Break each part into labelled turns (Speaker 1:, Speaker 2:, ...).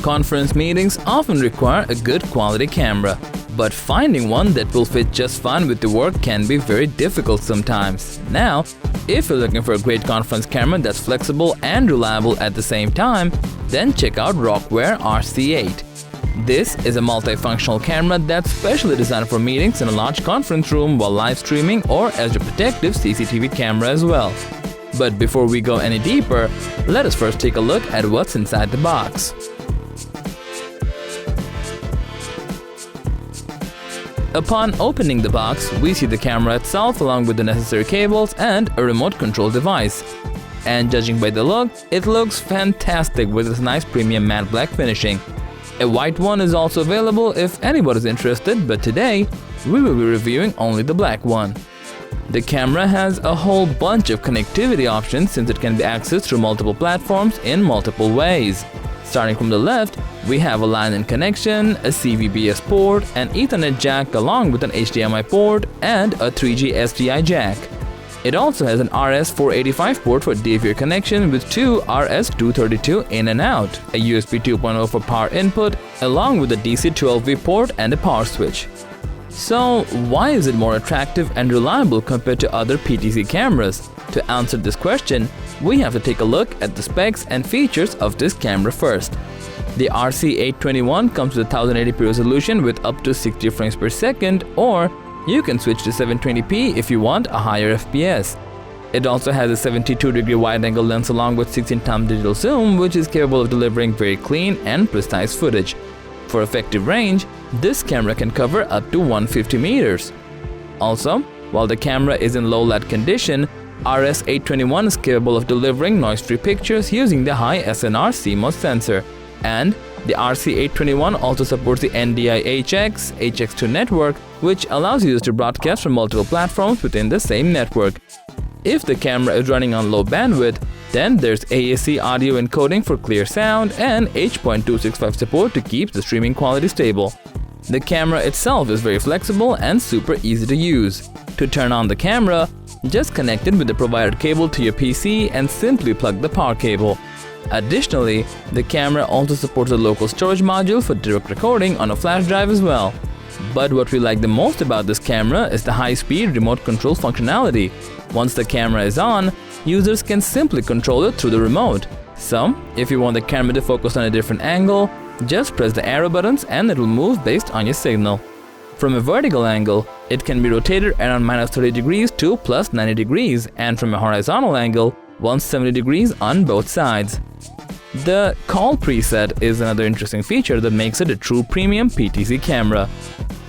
Speaker 1: Conference meetings often require a good quality camera, but finding one that will fit just fine with the work can be very difficult sometimes. Now, if you're looking for a great conference camera that's flexible and reliable at the same time, then check out Rockware RC8. This is a multifunctional camera that's specially designed for meetings in a large conference room while live streaming, or as a protective CCTV camera as well. But before we go any deeper, let us first take a look at what's inside the box. Upon opening the box, we see the camera itself along with the necessary cables and a remote control device. And judging by the look, it looks fantastic with its nice premium matte black finishing. A white one is also available if anyone is interested, but today we will be reviewing only the black one. The camera has a whole bunch of connectivity options since it can be accessed through multiple platforms in multiple ways. Starting from the left, we have a line-in connection, a CVBS port, an Ethernet jack along with an HDMI port, and a 3G SDI jack. It also has an RS-485 port for DVR connection with two RS-232 in and out, a USB 2.0 for power input, along with a DC 12V port and a power switch. So, why is it more attractive and reliable compared to other PTZ cameras? To answer this question, we have to take a look at the specs and features of this camera first. The RC821 comes with a 1080p resolution with up to 60 frames per second, or you can switch to 720p if you want a higher FPS. It also has a 72-degree wide-angle lens along with 16x digital zoom, which is capable of delivering very clean and precise footage. For effective range, this camera can cover up to 150 meters. Also, while the camera is in low light condition, RS821 is capable of delivering noise-free pictures using the high SNR CMOS sensor. And the RC821 also supports the NDI HX, HX2 network, which allows users to broadcast from multiple platforms within the same network. If the camera is running on low bandwidth, then there's AAC audio encoding for clear sound and H.265 support to keep the streaming quality stable. The camera itself is very flexible and super easy to use. To turn on the camera, just connect it with the provided cable to your PC and simply plug the power cable. Additionally, the camera also supports a local storage module for direct recording on a flash drive as well. But what we like the most about this camera is the high-speed remote control functionality. Once the camera is on, users can simply control it through the remote. So, if you want the camera to focus on a different angle, just press the arrow buttons and it will move based on your signal. From a vertical angle, it can be rotated around -30 degrees to +90 degrees, and from a horizontal angle, 170 degrees on both sides. The call preset is another interesting feature that makes it a true premium PTZ camera.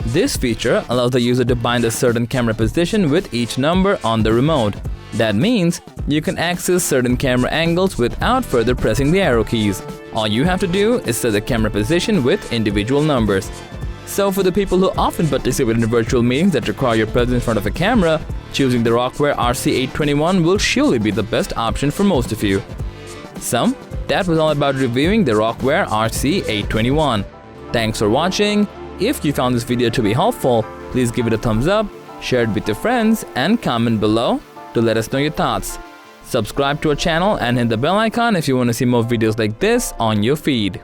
Speaker 1: This feature allows the user to bind a certain camera position with each number on the remote. That means you can access certain camera angles without further pressing the arrow keys. All you have to do is set the camera position with individual numbers. So for the people who often participate in virtual meetings that require your presence in front of a camera, choosing the Rockware RC821 will surely be the best option for most of you. So, that was all about reviewing the Rockware RC821. Thanks for watching. If you found this video to be helpful, please give it a thumbs up, share it with your friends, and comment below to let us know your thoughts. Subscribe to our channel and hit the bell icon if you want to see more videos like this on your feed.